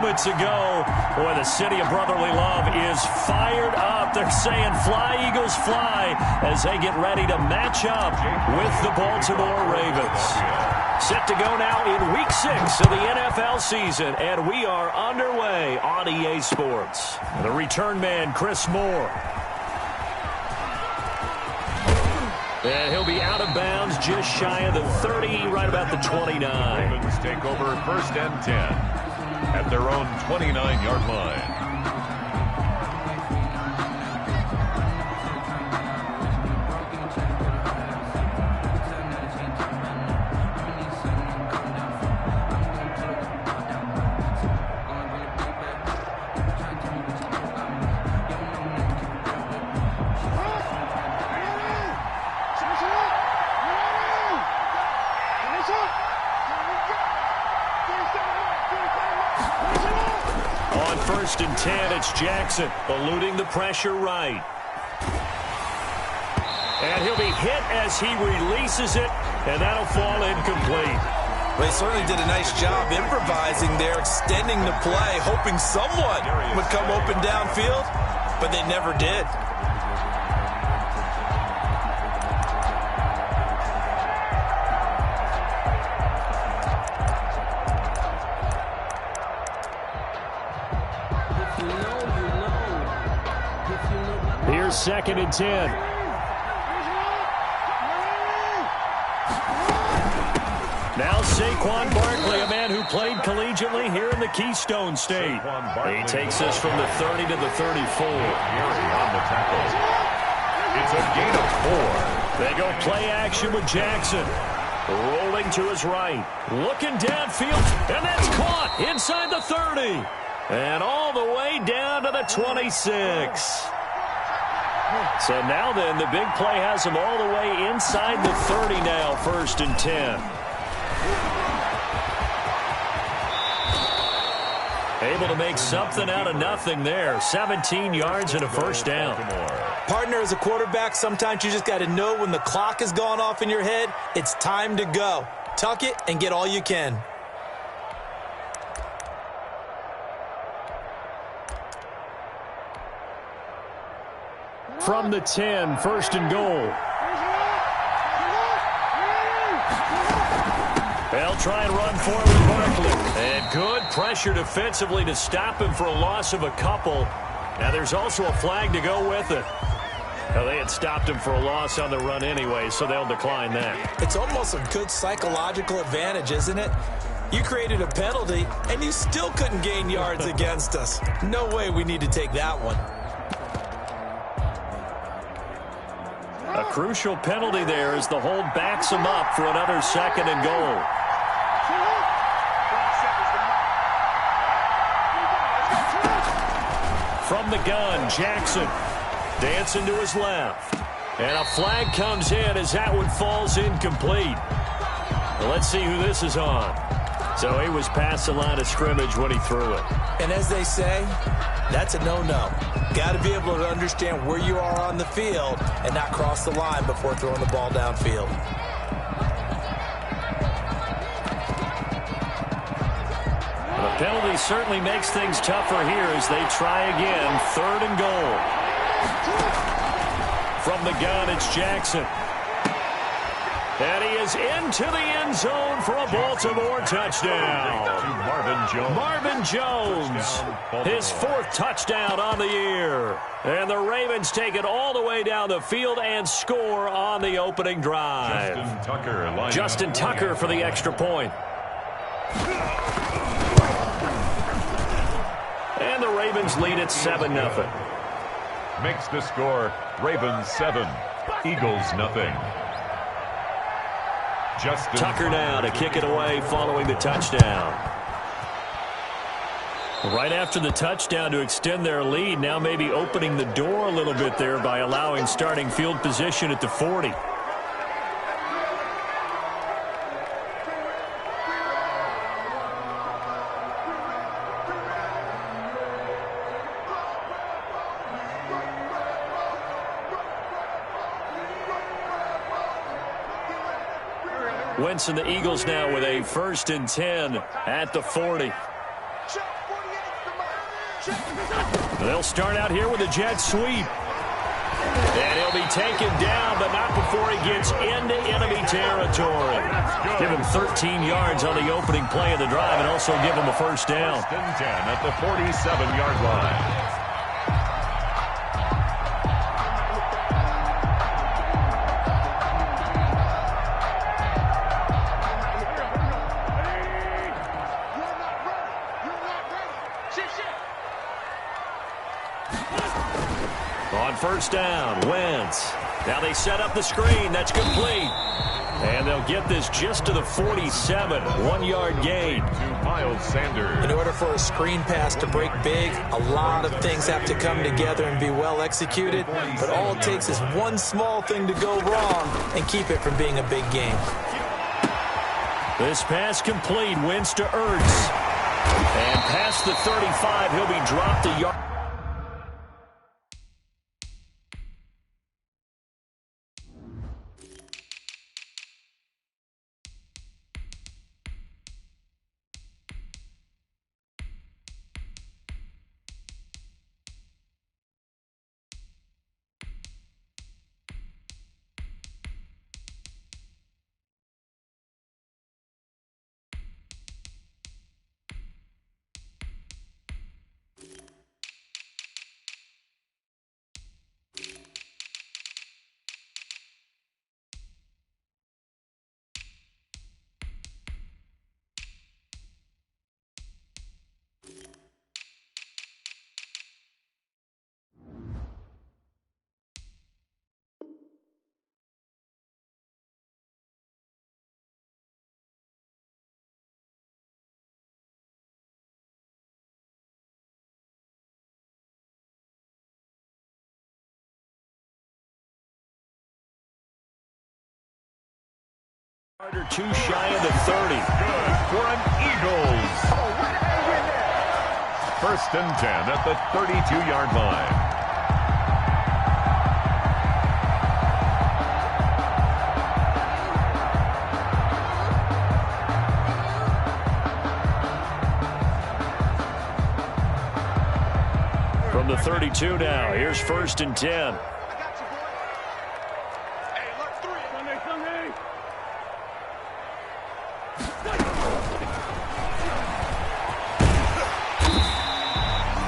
Moments ago, boy, the city of brotherly love is fired up. They're saying fly, Eagles, fly, as they get ready to match up with the Baltimore Ravens. Set to go now in Week 6 of the NFL season, and we are underway on EA Sports. The return man, Chris Moore. And he'll be out of bounds just shy of the 30, right about the 29. Ravens take over 1st and 10. At their own 29-yard line. On 1st and 10, it's Jackson eluding the pressure right. And he'll be hit as he releases it, and that'll fall incomplete. Well, they certainly did a nice job improvising there, extending the play, hoping someone would come open downfield, but they never did. Here's 2nd and 10. Now Saquon Barkley, a man who played collegiately here in the Keystone State. He takes us from the 30 to the 34. On the tackle. It's a gain of 4. They go play action with Jackson. Rolling to his right. Looking downfield, and that's caught inside the 30. And all the way down to the 26. So now then, the big play has him all the way inside the 30 now, 1st and 10. Able to make something out of nothing there. 17 yards and a 1st down. Partner, as a quarterback, sometimes you just got to know when the clock has gone off in your head, it's time to go. Tuck it and get all you can. From the 10, 1st and goal. They'll try and run forward with Barkley. And good pressure defensively to stop him for a loss of a couple. Now there's also a flag to go with it. Now, they had stopped him for a loss on the run anyway, so they'll decline that. It's almost a good psychological advantage, isn't it? You created a penalty, and you still couldn't gain yards against us. No way we need to take that one. A crucial penalty there as the hold backs him up for another 2nd and goal. From the gun, Jackson dancing to his left. And a flag comes in as that one falls incomplete. Well, let's see who this is on. So he was past the line of scrimmage when he threw it. And as they say, that's a no-no. Got to be able to understand where you are on the field and not cross the line before throwing the ball downfield. The penalty certainly makes things tougher here as they try again. 3rd and goal. From the gun, it's Jackson. And he is into the end zone for a Baltimore touchdown. Marvin Jones, his 4th touchdown on the year. And the Ravens take it all the way down the field and score on the opening drive. Justin Tucker for the extra point. And the Ravens lead at 7-0. Makes the score Ravens 7, Eagles nothing. Tucker now to kick it away following the touchdown. Right after the touchdown to extend their lead, now maybe opening the door a little bit there by allowing starting field position at the 40. Wentz and the Eagles now with a 1st and 10 at the 40. They'll start out here with a jet sweep. And he'll be taken down, but not before he gets into enemy territory. Give him 13 yards on the opening play of the drive and also give him a first down. First and 10 at the 47-yard line. On first down, Wentz. Now they set up the screen. That's complete. And they'll get this just to the 47. 1-yard gain. To Miles Sanders. In order for a screen pass to break big, a lot of things have to come together and be well executed. But all it takes is one small thing to go wrong and keep it from being a big game. This pass complete. Wentz to Ertz. And past the 35, he'll be dropped a yard. Too shy of the 30. Good for an Eagles. First and 10 at the 32-yard line. From the 32 now, here's first and 10.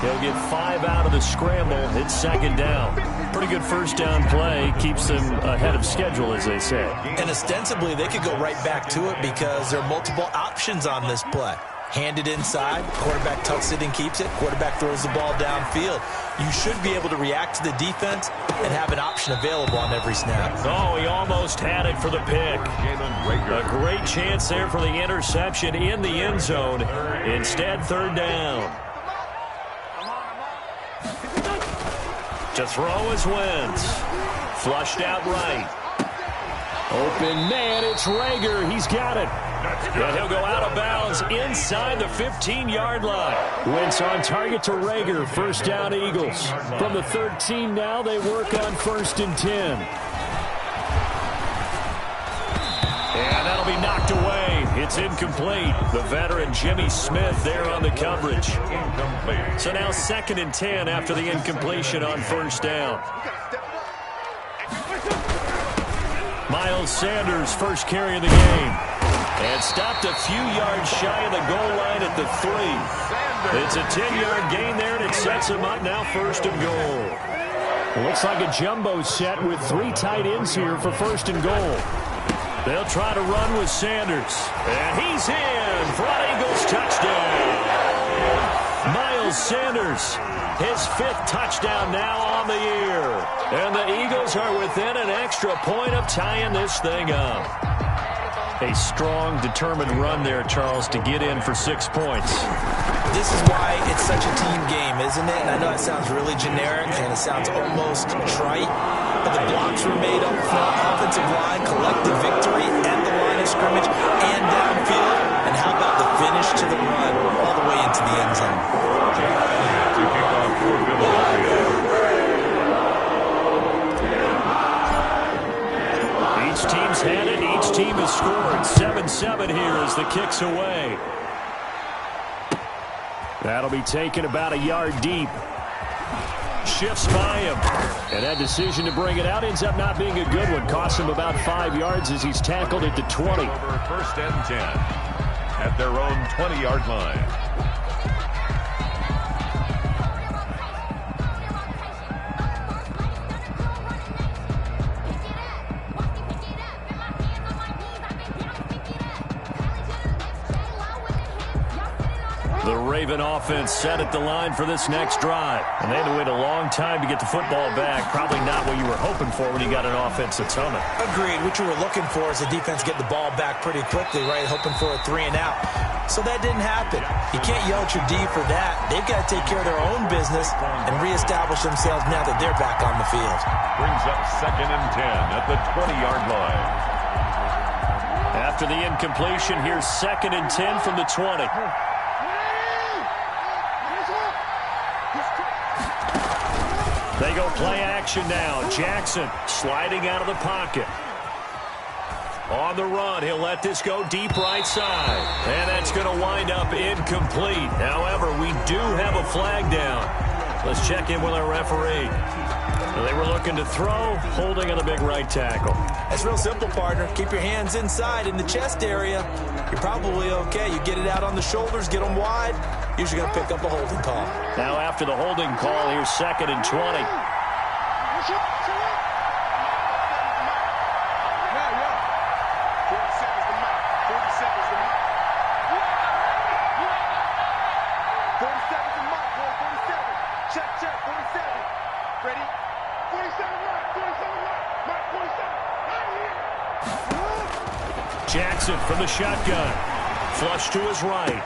He'll get 5 out of the scramble. It's second down. Pretty good first down play. Keeps them ahead of schedule, as they say. And ostensibly, they could go right back to it because there are multiple options on this play. Hand it inside, quarterback tucks it and keeps it, quarterback throws the ball downfield. You should be able to react to the defense and have an option available on every snap. Oh, he almost had it for the pick. A great chance there for the interception in the end zone. Instead, third down. To throw is Wentz. Flushed out right. Open man, it's Rager. He's got it. And he'll go out of bounds inside the 15-yard line. Wentz on target to Rager. First down, Eagles. From the 13 now, they work on first and 10. And that'll be knocked away. It's incomplete. The veteran Jimmy Smith there on the coverage. So now second and 10 after the incompletion on first down. Miles Sanders, first carry of the game. And stopped a few yards shy of the goal line at the 3. It's a 10-yard gain there, and it sets him up now first and goal. Looks like a jumbo set with 3 tight ends here for first and goal. They'll try to run with Sanders. And he's in for an Eagles touchdown. Miles Sanders, his 5th touchdown now on the year. And the Eagles are within an extra point of tying this thing up. A strong, determined run there, Charles, to get in for 6 points. This is why it's such a team game, isn't it? And I know it sounds really generic and it sounds almost trite, but the blocks were made up front, offensive line, collective victory at the line of scrimmage and downfield. And how about the finish to the run all the way into the end zone? To kick off for Philadelphia. Each team's had it. Each team has scored. 7-7 here as the kick's away. That'll be taken about a yard deep. Shifts by him. And that decision to bring it out ends up not being a good one. Costs him about 5 yards as he's tackled at the 20. First and 10 at their own 20-yard line. The Raven offense set at the line for this next drive. And they had to wait a long time to get the football back. Probably not what you were hoping for when you got an offense that's humming. Agreed. What you were looking for is the defense get the ball back pretty quickly, right? Hoping for a 3 and out. So that didn't happen. You can't yell at your D for that. They've got to take care of their own business and reestablish themselves now that they're back on the field. Brings up 2nd and 10 at the 20-yard line. After the incompletion, here's 2nd and 10 from the 20. They go play action now. Jackson sliding out of the pocket. On the run, he'll let this go deep right side. And that's going to wind up incomplete. However, we do have a flag down. Let's check in with our referee. They were looking to throw, holding on the big right tackle. That's real simple, partner. Keep your hands inside in the chest area. You're probably okay. You get it out on the shoulders, get them wide. Usually going to pick up a holding call. Now after the holding call, here's 2nd and 20. Jackson from the shotgun. Flush to his right.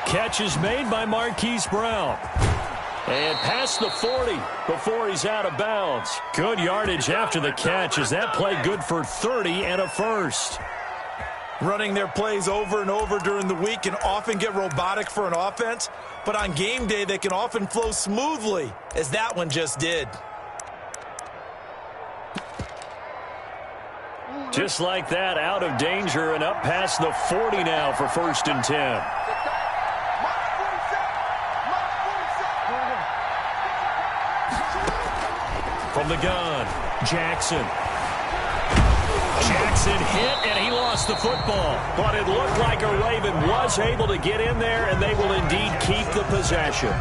Catch is made by Marquise Brown. And past the 40 before he's out of bounds. Good yardage after the catch. Is that play good for 30 and a first? Running their plays over and over during the week can often get robotic for an offense, but on game day they can often flow smoothly, as that one just did. Just like that, out of danger and up past the 40 now for 1st and 10. From the gun, Jackson. Jackson hit, and he lost the football. But it looked like a Raven was able to get in there, and they will indeed keep the possession.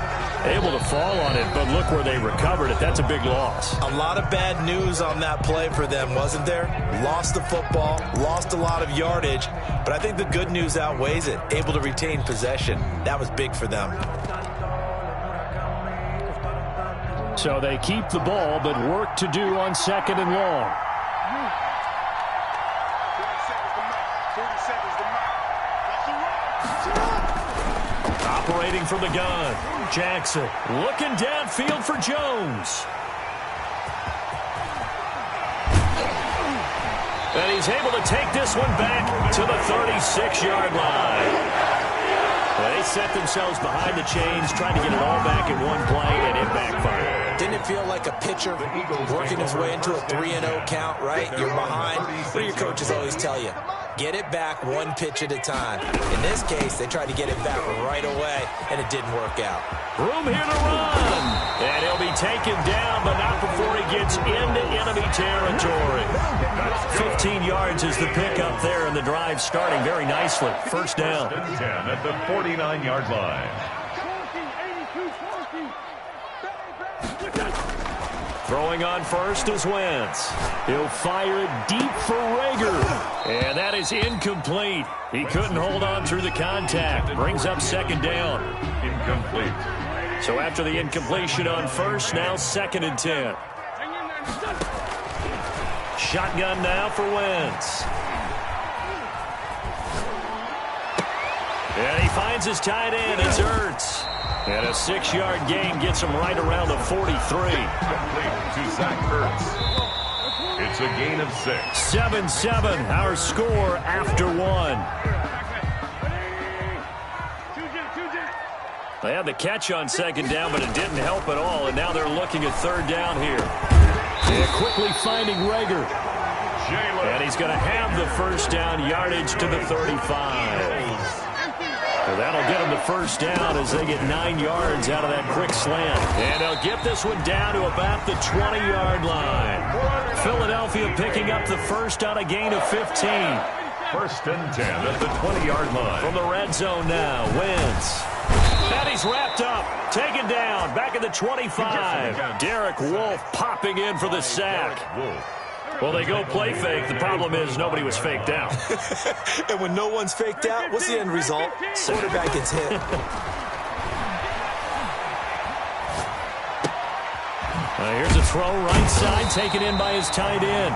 Able to fall on it, but look where they recovered it. That's a big loss. A lot of bad news on that play for them, wasn't there? Lost the football, lost a lot of yardage, but I think the good news outweighs it. Able to retain possession. That was big for them. So they keep the ball, but work to do on 2nd and long. Operating from the gun, Jackson looking downfield for Jones. And he's able to take this one back to the 36-yard line. Well, they set themselves behind the chains, trying to get it all back in one play, and it backfired. Didn't it feel like a pitcher working his way into a 3-0 count, right? You're behind. What do your coaches always tell you? Get it back one pitch at a time. In this case, they tried to get it back right away, and it didn't work out. Room here to run. And he'll be taken down, but not before he gets into enemy territory. 15 yards is the pickup there, and the drive starting very nicely. First down. 10 at the 49-yard line. Throwing on first is Wentz. He'll fire it deep for Rager. And that is incomplete. He couldn't hold on through the contact. Brings up 2nd down. Incomplete. So after the incompletion on first, now 2nd and 10. Shotgun now for Wentz. And he finds his tight end. It's Ertz. And a 6-yard gain gets him right around the 43. Complete to Zach Ertz. It's a gain of 6. 7-7, our score after 1. They had the catch on 2nd down, but it didn't help at all, and now they're looking at 3rd down here. And quickly finding Rager. And he's going to have the first down, yardage to the 35. Well, that'll get them to first down as they get 9 yards out of that quick slant. And they'll get this one down to about the 20-yard line. Philadelphia picking up the first on a gain of 15. First and 10 at the 20-yard line. From the red zone now, Wentz. And he's wrapped up, taken down, back at the 25. Derek Wolfe popping in for the sack. Well, they go play fake. The problem is nobody was faked out. And when no one's faked out, what's the end result? Quarterback gets hit. Here's a throw right side, taken in by his tight end.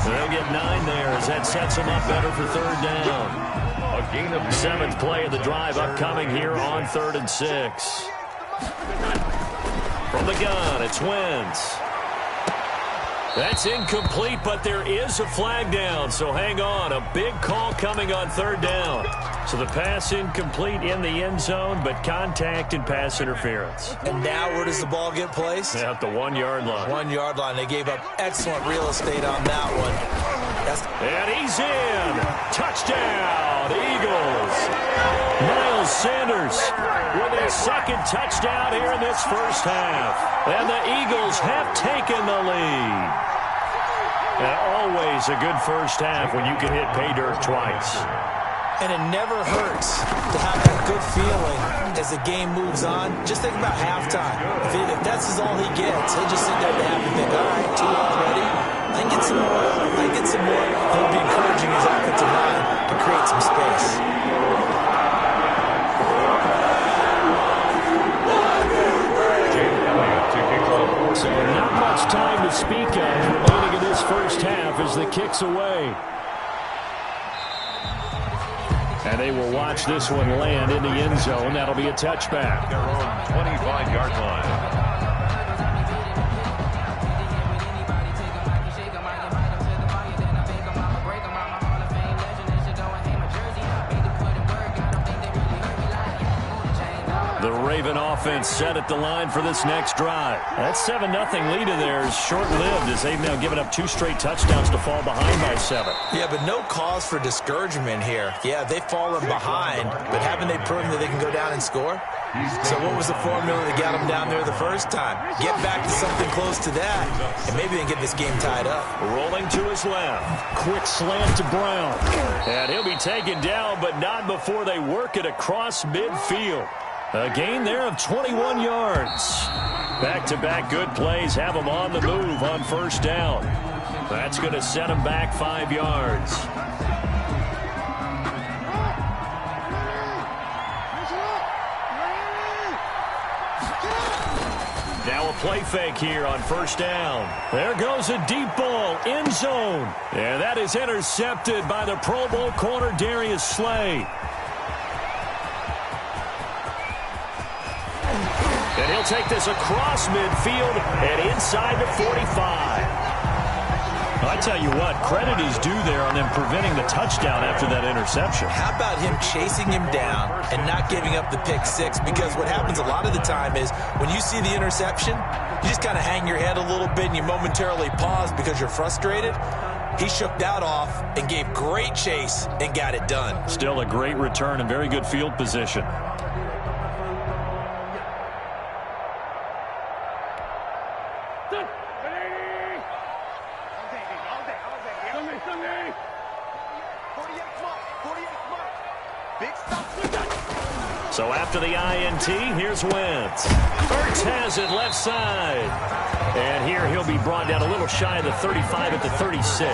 They'll get 9 there as that sets them up better for third down. A gain of 7th play of the drive upcoming here on 3rd and 6. From the gun, it's Wentz. That's incomplete, but there is a flag down, so hang on. A big call coming on 3rd down. So the pass incomplete in the end zone, but contact and pass interference. And now where does the ball get placed? At the 1-yard line. 1-yard line. They gave up excellent real estate on that one. And he's in. Touchdown, Eagles. Miles Sanders with his 2nd touchdown here in this first half. And the Eagles have taken the lead. And always a good first half when you can hit pay dirt twice. And it never hurts to have that good feeling as the game moves on. Just think about halftime. If that's all he gets, he'll just sit there at the half and think, all right, 2 already. I can get some more. I can get some more. He'll be encouraging his offensive line to create some space. So not much time to speak of remaining in this first half as the kick's away. And they will watch this one land in the end zone. That'll be a touchback. Their own 25-yard line. The Raven offense set at the line for this next drive. That 7-0 lead of theirs short-lived as they've now given up 2 straight touchdowns to fall behind by 7. Yeah, but no cause for discouragement here. Yeah, they've fallen behind, but haven't they proven that they can go down and score? So what was the formula that got them down there the first time? Get back to something close to that, and maybe they can get this game tied up. Rolling to his left. Quick slant to Brown. And he'll be taken down, but not before they work it across midfield. A gain there of 21 yards. Back-to-back good plays have them on the move on first down. That's going to set them back 5 yards. Now a play fake here on first down. There goes a deep ball, end zone. And that is intercepted by the Pro Bowl corner Darius Slay. And he'll take this across midfield and inside the 45. I tell you what, credit is due there on them preventing the touchdown after that interception. How about him chasing him down and not giving up the pick 6? Because what happens a lot of the time is when you see the interception, you just kind of hang your head a little bit and you momentarily pause because you're frustrated. He shook that off and gave great chase and got it done. Still a great return and very good field position. So after the INT, here's Wentz. Ertz has it left side. And here he'll be brought down a little shy of the 35 at the 36.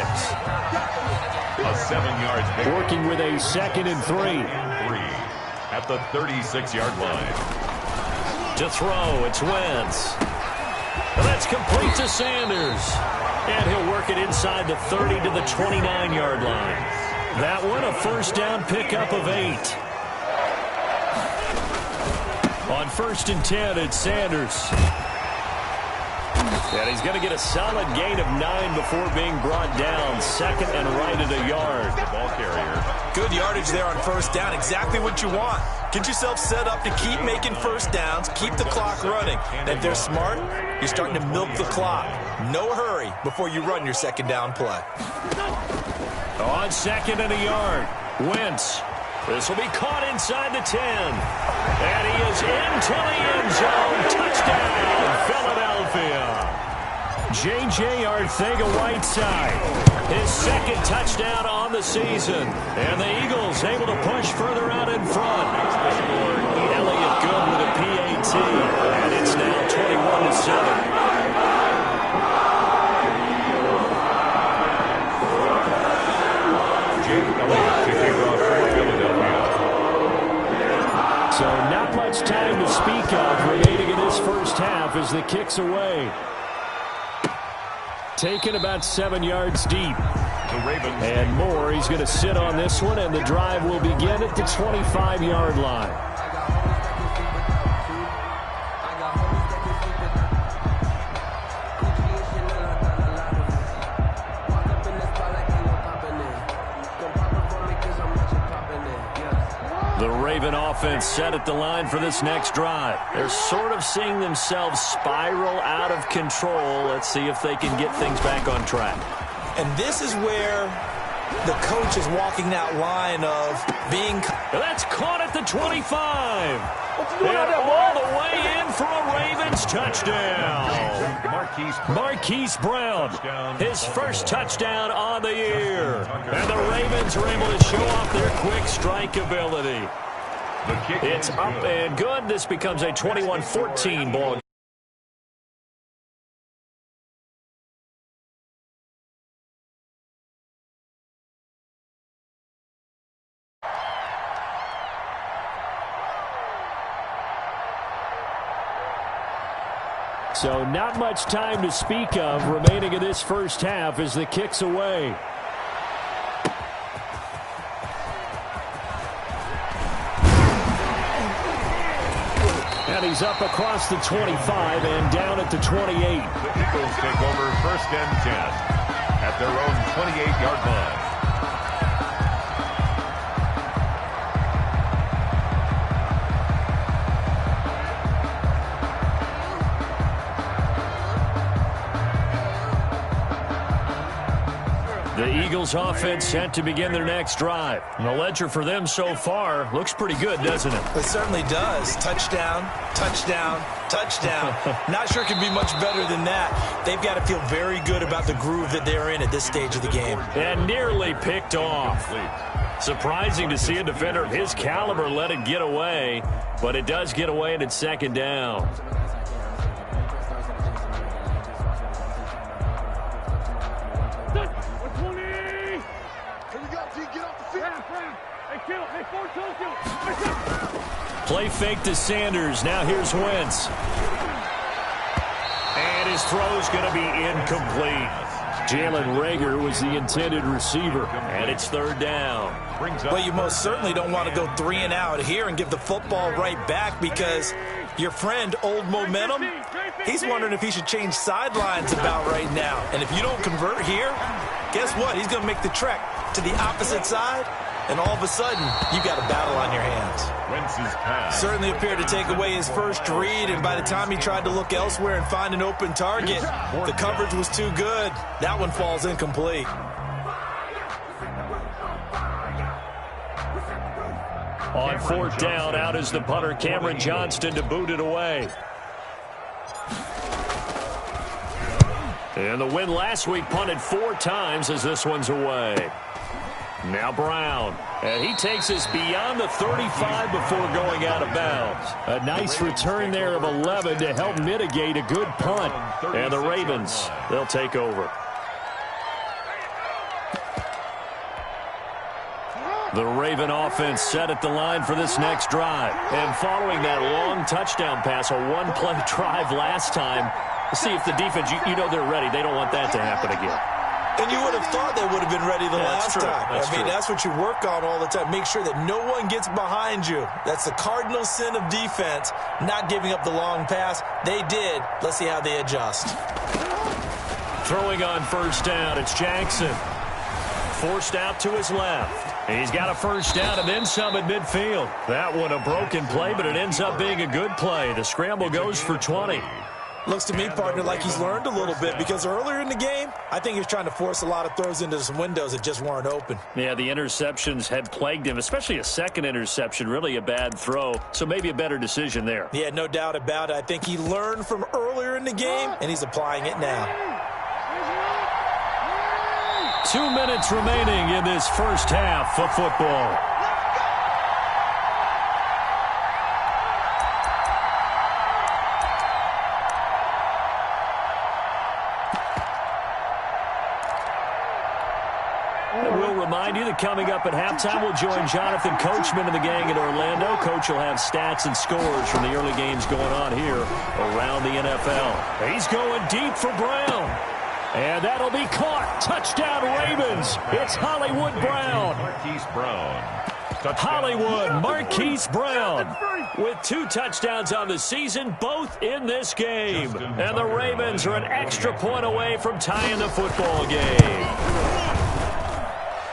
A 7-yard pick. Working with a 2nd and 3. At the 36-yard line. To throw, it's Wentz. And that's complete to Sanders. And he'll work it inside the 30 to the 29-yard line. That one a first down pickup of 8. On 1st and 10, it's Sanders. And he's going to get a solid gain of 9 before being brought down. 2nd and right at a yard. The ball carrier. Good yardage there on first down. Exactly what you want. Get yourself set up to keep making first downs. Keep the clock running. And if they're smart, you're starting to milk the clock. No hurry before you run your 2nd down play. On 2nd and a yard, Wentz. This will be caught inside the 10. And he is into the end zone. Touchdown, Philadelphia. J.J. Arcega-Whiteside, his second touchdown on the season. And the Eagles able to push further out in front. Elliott Good with a PAT. And it's now 21-7. So not much time to speak of remaining in this first half as the kick's away. Taken about 7 yards deep. And Moore, he's going to sit on this one, and the drive will begin at the 25-yard line. The Raven offense set at the line for this next drive. They're sort of seeing themselves spiral out of control. Let's see if they can get things back on track. And this is where the coach is walking that line of being... That's caught at the 25. And all the way in for a Ravens touchdown. Marquise Brown, his first touchdown on the year. And the Ravens are able to show off their quick strike ability. It's up and good. This becomes a 21-14 ball. So not much time to speak of remaining in this first half as the kick's away. And he's up across the 25 and down at the 28. The Eagles take over 1st and 10 at their own 28-yard line. The Eagles offense set to begin their next drive. And the ledger for them so far looks pretty good, doesn't it? It certainly does. Touchdown, touchdown, touchdown. Not sure it can be much better than that. They've got to feel very good about the groove that they're in at this stage of the game. And nearly picked off. Surprising to see a defender of his caliber let it get away, but it does get away and it's 2nd down. Play fake to Sanders. Now here's Wentz. And his throw's going to be incomplete. Jalen Reagor was the intended receiver. And it's 3rd down. Well, you most certainly don't want to go 3 and out here and give the football right back because your friend, Old Momentum, he's wondering if he should change sidelines about right now. And if you don't convert here, guess what? He's going to make the trek to the opposite side. And all of a sudden, you've got a battle on your hands. Certainly appeared to take away his first read, and by the time he tried to look elsewhere and find an open target, the coverage was too good. That one falls incomplete. On 4th down, out is the punter, Cameron Johnston, to boot it away. And the win last week punted 4 times as this one's away. Now Brown, and he takes us beyond the 35 before going out of bounds. A nice return there of 11 to help mitigate a good punt. And the Ravens, they'll take over. The Raven offense set at the line for this next drive. And following that long touchdown pass, a one-play drive last time, see if the defense, you know they're ready. They don't want that to happen again. And you would have thought they would have been ready the last time. I mean, that's what you work on all the time. Make sure that no one gets behind you. That's the cardinal sin of defense, not giving up the long pass. They did. Let's see how they adjust. Throwing on 1st down, it's Jackson. Forced out to his left. He's got a 1st down and then some at midfield. That one a broken play, but it ends up being a good play. The scramble goes for 20. Looks to me, partner, like he's learned a little bit, because earlier in the game, I think he was trying to force a lot of throws into some windows that just weren't open. Yeah, the interceptions had plagued him, especially a second interception, really a bad throw, so maybe a better decision there. Yeah, no doubt about it. I think he learned from earlier in the game, and he's applying it now. 2 minutes remaining in this first half of football. Remind you that coming up at halftime, we'll join Jonathan Coachman and the gang in Orlando. Coach will have stats and scores from the early games going on here around the NFL. He's going deep for Brown. And that'll be caught. Touchdown, Ravens. It's Hollywood Brown. Marquise Brown. Hollywood Marquise Brown with 2 touchdowns on the season, both in this game. And the Ravens are an extra point away from tying the football game.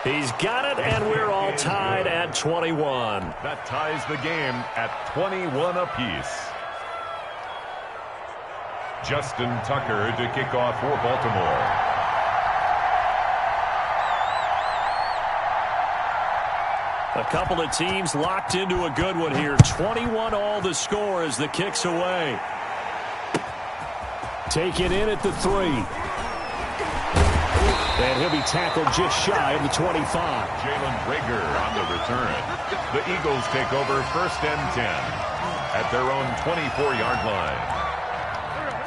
He's got it, and we're all tied at 21. That ties the game at 21 apiece. Justin Tucker to kick off for Baltimore. A couple of teams locked into a good one here. 21 all the score as the kick's away. Taken in at the 3. And he'll be tackled just shy of the 25. Jalen Rager on the return. The Eagles take over 1st and 10 at their own 24-yard line.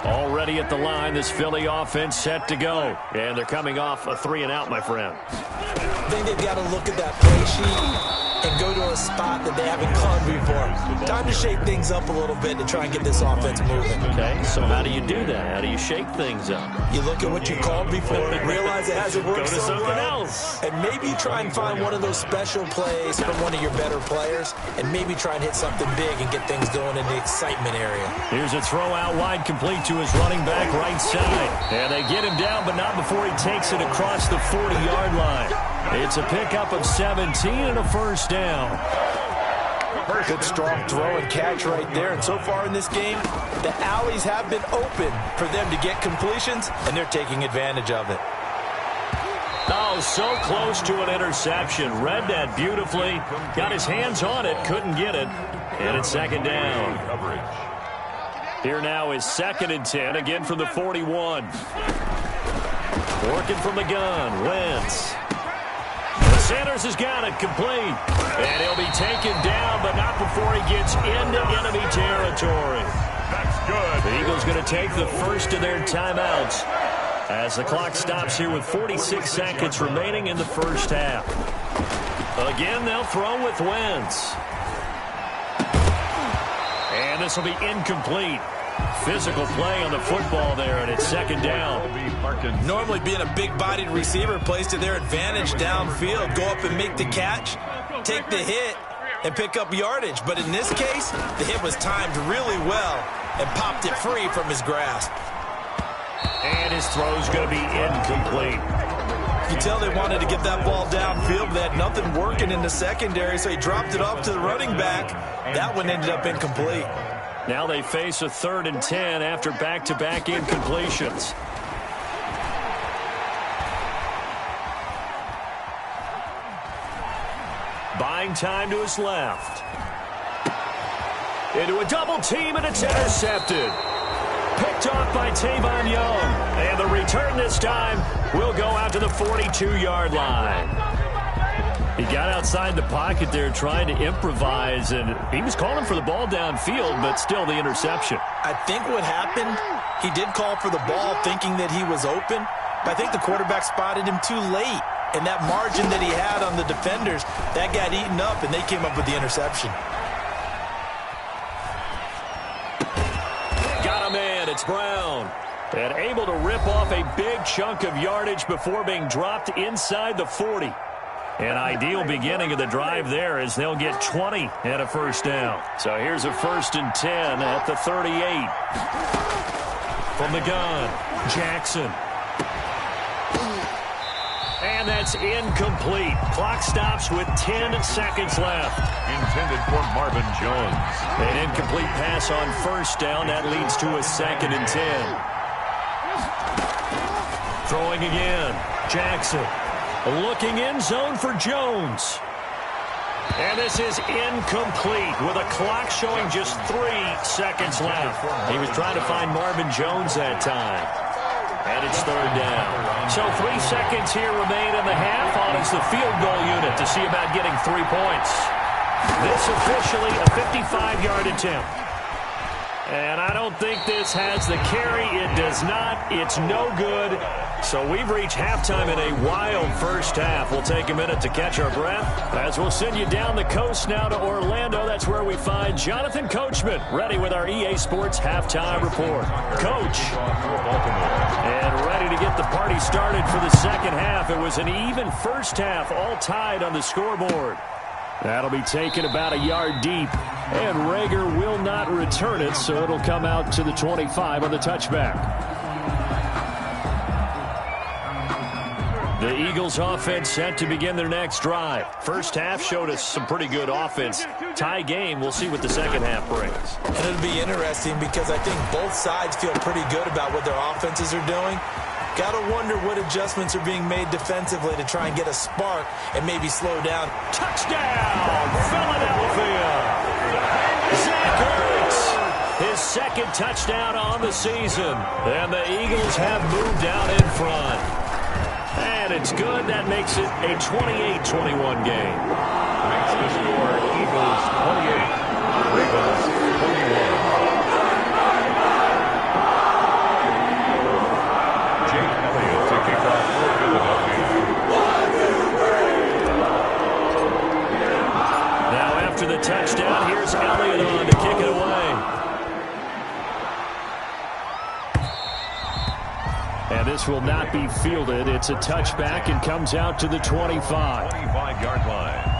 Already at the line, this Philly offense set to go. And they're coming off a 3-and-out, my friend. I think they've got to look at that play sheet and go to a spot that they haven't gone before. Time to shake things up a little bit to try and get this offense moving. Okay, so how do you do that? How do you shake things up? You look at what you called before and realize it hasn't worked Go to so something well. else. And maybe try and find one of those special plays from one of your better players, and maybe try and hit something big and get things going in the excitement area. Here's a throw out wide, complete to his running back right side. And they get him down, but not before he takes it across the 40-yard line. It's a pickup of 17 and a first down. Good strong throw and catch right there. And so far in this game, the alleys have been open for them to get completions, and they're taking advantage of it. Oh, so close to an interception. Read that beautifully. Got his hands on it, couldn't get it. And it's 2nd down. Here now is 2nd and 10, again from the 41. Working from the gun, Wentz. Sanders has got it, complete. And he'll be taken down, but not before he gets into enemy territory. That's good. The Eagles going to take the first of their timeouts as the clock stops here with 46 seconds remaining in the first half. Again, they'll throw with Wentz. And this will be incomplete. Physical play on the football there, and it's 2nd down. Normally being a big-bodied receiver plays to their advantage downfield. Go up and make the catch, take the hit, and pick up yardage. But in this case, the hit was timed really well and popped it free from his grasp. And his throw's going to be incomplete. You can tell they wanted to get that ball downfield, but they had nothing working in the secondary, so he dropped it off to the running back. That one ended up incomplete. Now they face a 3rd and 10 after back-to-back incompletions. Buying time to his left. Into a double team, and it's intercepted. Picked off by Tavon Young. And the return this time will go out to the 42-yard line. He got outside the pocket there trying to improvise, and he was calling for the ball downfield, but still the interception. I think what happened, he did call for the ball thinking that he was open, but I think the quarterback spotted him too late. And that margin that he had on the defenders, that got eaten up, and they came up with the interception. Got a man, it's Brown. And able to rip off a big chunk of yardage before being dropped inside the 40. An ideal beginning of the drive there as they'll get 20 and a first down. So here's a 1st and 10 at the 38. From the gun, Jackson. And that's incomplete. Clock stops with 10 seconds left. Intended for Marvin Jones. An incomplete pass on first down. That leads to a 2nd and 10. Throwing again. Jackson. Looking in zone for Jones. And this is incomplete with a clock showing just 3 seconds left. He was trying to find Marvin Jones that time. And it's 3rd down. So 3 seconds here remain in the half on as the field goal unit to see about getting 3 points. This officially a 55-yard attempt. And I don't think this has the carry. It does not. It's no good. So we've reached halftime in a wild first half. We'll take a minute to catch our breath as we'll send you down the coast now to Orlando. That's where we find Jonathan Coachman ready with our EA Sports halftime report. Coach. And ready to get the party started for the second half. It was an even first half, all tied on the scoreboard. That'll be taken about a yard deep. And Rager will not return it, so it'll come out to the 25 on the touchback. The Eagles offense set to begin their next drive. First half showed us some pretty good offense. Tie game, we'll see what the second half brings. And it'll be interesting because I think both sides feel pretty good about what their offenses are doing. Got to wonder what adjustments are being made defensively to try and get a spark and maybe slow down. Touchdown, Philadelphia! Zach Ertz, his 2nd touchdown on the season. And the Eagles have moved out in front. And it's good. That makes it a 28-21 game. Makes the score Eagles 28, Ravens 21. After the touchdown, here's Elliott on to kick it away. And this will not be fielded. It's a touchback and comes out to the 25. 25-yard line.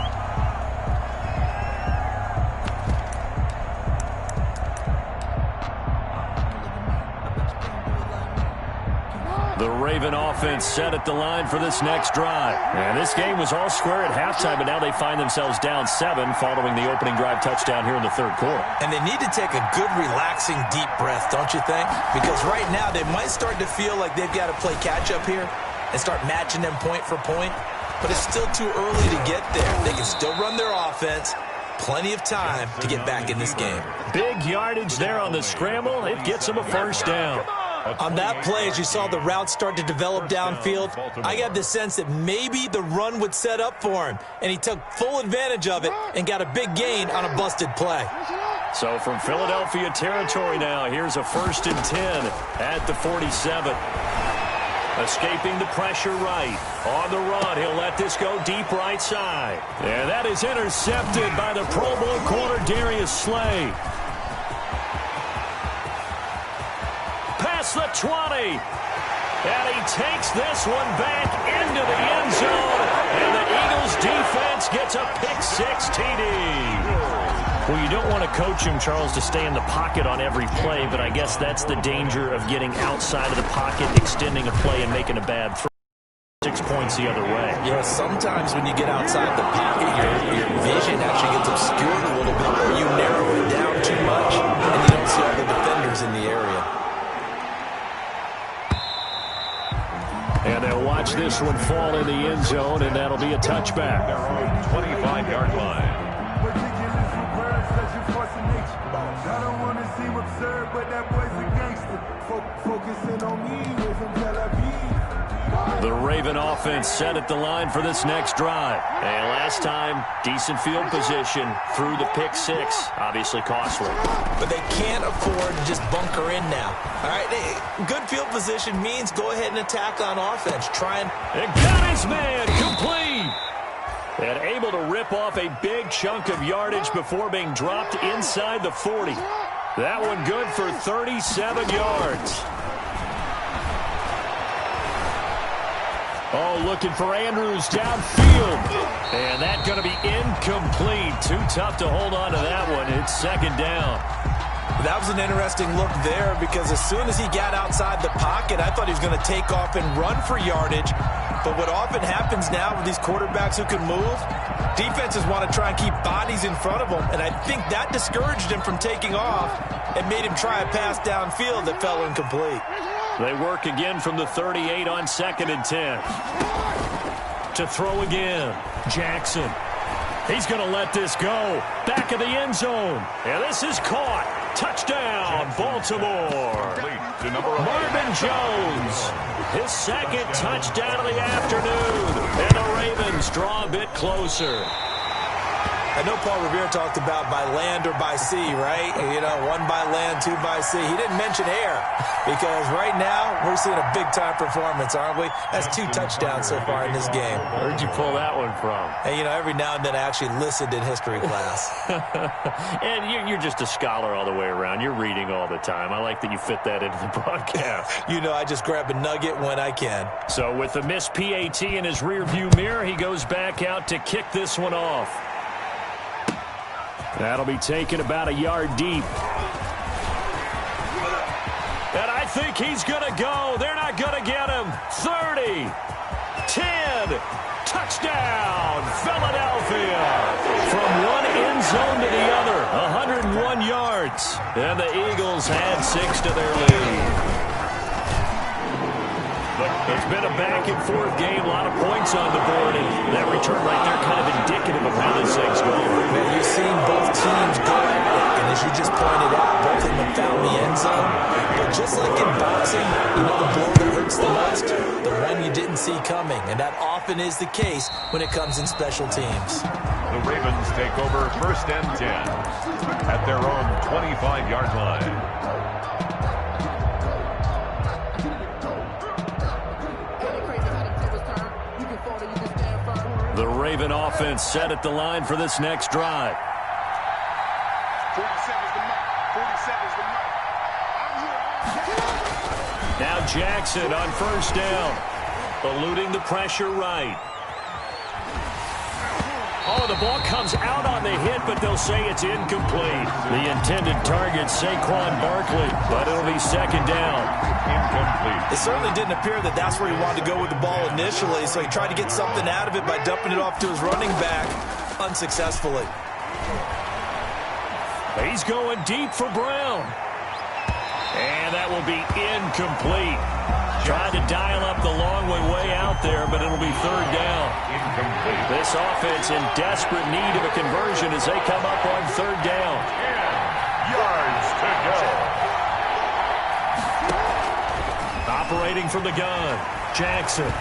The Raven offense set at the line for this next drive. And this game was all square at halftime, but now they find themselves down 7 following the opening drive touchdown here in the 3rd quarter. And they need to take a good, relaxing, deep breath, don't you think? Because right now they might start to feel like they've got to play catch-up here and start matching them point for point. But it's still too early to get there. They can still run their offense. Plenty of time to get back in this game. Big yardage there on the scramble. It gets them a first down. On that play, as you saw the route start to develop downfield, I got the sense that maybe the run would set up for him, and he took full advantage of it and got a big gain on a busted play. So from Philadelphia territory now, here's a 1st and 10 at the 47. Escaping the pressure right. On the run, he'll let this go deep right side. And that is intercepted by the Pro Bowl corner Darius Slay. Past the 20. And he takes this one back into the end zone. And the Eagles defense gets a pick-6 TD. Well, you don't want to coach him, Charles, to stay in the pocket on every play, but I guess that's the danger of getting outside of the pocket, extending a play, and making a bad throw. 6 points the other way. You know, sometimes when you get outside the pocket, your vision actually gets obscured a little bit, or you narrow it down too much, and you don't see all the defenders in the area. And they'll watch this one fall in the end zone, and that'll be a touchback. 25-yard line. I don't want to seem absurd, but that boy's a gangster. Focusing on me, from Tel Aviv. The Raven offense set at the line for this next drive. And last time, decent field position through the pick-6. Obviously costly. But they can't afford to just bunker in now. All right, good field position means go ahead and attack on offense. Try and... It got his man complete. And able to rip off a big chunk of yardage before being dropped inside the 40. That one good for 37 yards. Oh, looking for Andrews downfield. And that's going to be incomplete. Too tough to hold on to that one. It's 2nd down. That was an interesting look there because as soon as he got outside the pocket, I thought he was going to take off and run for yardage. But what often happens now with these quarterbacks who can move, defenses want to try and keep bodies in front of them, and I think that discouraged him from taking off and made him try a pass downfield that fell incomplete. They work again from the 38 on 2nd and 10. To throw again, Jackson. He's going to let this go. Back of the end zone. And this is caught. Touchdown, Baltimore. Marvin Jones, his second touchdown of the afternoon. And the Ravens draw a bit closer. I know Paul Revere talked about by land or by sea, right? You know, 1 by land, 2 by sea. He didn't mention air because right now we're seeing a big-time performance, aren't we? That's 2 touchdowns so far in this game. Where'd you pull that one from? And, you know, every now and then I actually listened in history class. And you're just a scholar all the way around. You're reading all the time. I like that you fit that into the broadcast. You know, I just grab a nugget when I can. So with the missed PAT in his rearview mirror, he goes back out to kick this one off. That'll be taken about a yard deep. And I think he's going to go. They're not going to get him. 30, 10, touchdown, Philadelphia. From one end zone to the other, 101 yards. And the Eagles add 6 to their lead. It's been a back-and-forth game, a lot of points on the board, and that return right there kind of indicative of how this thing's going. Man, you've seen both teams go at it, and as you just pointed out, both of them have found the end zone. But just like in boxing, you know the blow that hurts the most? The one you didn't see coming, and that often is the case when it comes in special teams. The Ravens take over 1st and 10 at their own 25-yard line. The Raven offense set at the line for this next drive. 47's the mark. 47's the mark. Now Jackson on 1st down. Eluding the pressure right. Oh, the ball comes out on the hit, but they'll say it's incomplete. The intended target, Saquon Barkley, but it'll be 2nd down. Incomplete. It certainly didn't appear that that's where he wanted to go with the ball initially, so he tried to get something out of it by dumping it off to his running back unsuccessfully. He's going deep for Brown. And that will be incomplete. Trying to dial up the long way out there, but it'll be 3rd down. Incomplete. This offense in desperate need of a conversion as they come up on 3rd down. 10 yards to go. Operating from the gun, Jackson.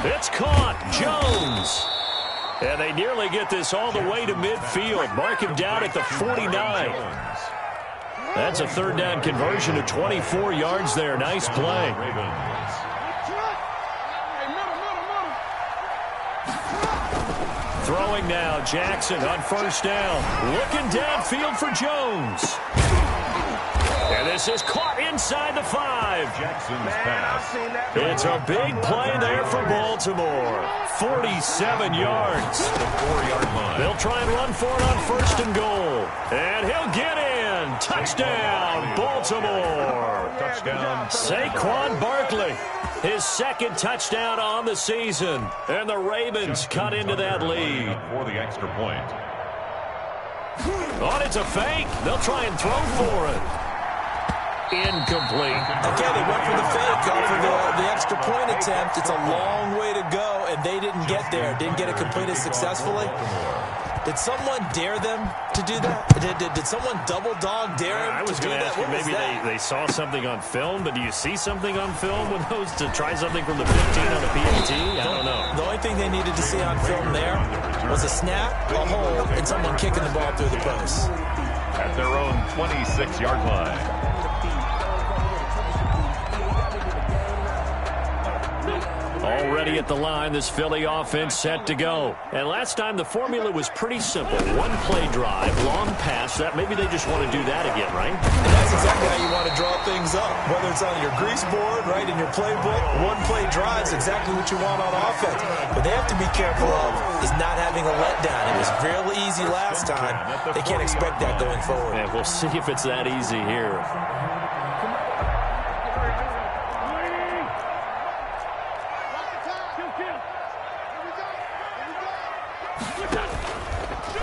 It's caught, Jones. And they nearly get this all the way to midfield. Mark him down at the 49. That's a 3rd down conversion to 24 yards there. Nice play. Throwing now, Jackson on 1st down. Looking downfield for Jones. And this is caught inside the 5. Jackson's pass. It's a big play there for Baltimore. 47 yards. The 4-yard line. They'll try and run for it on 1st and goal. And he'll get in. Touchdown, Baltimore. Touchdown. Saquon Barkley, his 2nd touchdown on the season. And the Ravens cut into that lead. For the extra point. Oh, it's a fake. They'll try and throw for it. Incomplete. Again, they went for the fake off of the extra point attempt. It's a long way to go, and they didn't get there. Didn't get it completed successfully. Did someone dare them to do that? Did someone double dog dare him I was going to ask you, maybe they saw something on film, but do you see something on film with those to try something from the 15 on the PAT? I don't know. The only thing they needed to see on film there was a snap, a hold, and someone kicking the ball through the post. At their own 26-yard line. Already at the line, this Philly offense set to go. And last time, the formula was pretty simple. One-play drive, long pass. That maybe they just want to do that again, right? And that's exactly how you want to draw things up. Whether it's on your grease board, right, in your playbook, one-play drive is exactly what you want on offense. But they have to be careful of is not having a letdown. It was real easy last time. They can't expect that going forward. And we'll see if it's that easy here.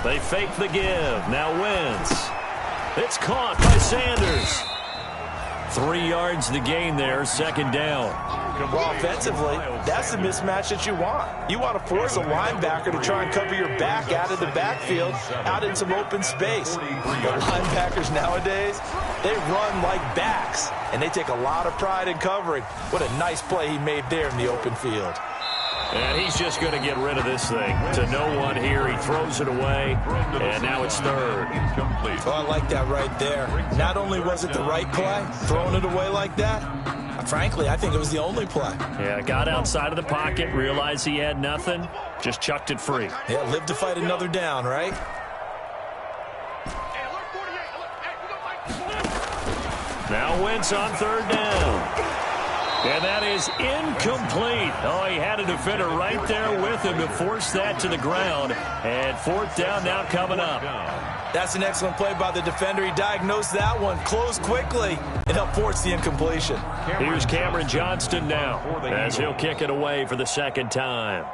They fake the give. Now Wentz. It's caught by Sanders. 3 yards to gain there, second down. Well, offensively, that's the mismatch that you want. You want to force a linebacker to try and cover your back out of the backfield, out in some open space. But linebackers nowadays, they run like backs, and they take a lot of pride in covering. What a nice play he made there in the open field. And he's just going to get rid of this thing. To no one here. He throws it away, and now it's third. Oh, I like that right there. Not only was it the right play, throwing it away like that, frankly, I think it was the only play. Yeah, got outside of the pocket, realized he had nothing, just chucked it free. Yeah, live to fight another down, right? Now Wentz on third down. And that is incomplete. Oh, he had a defender right there with him to force that to the ground. And fourth down now coming up. That's an excellent play by the defender. He diagnosed that one, closed quickly, and helped force the incompletion. Here's Cameron Johnston now as he'll kick it away for the second time.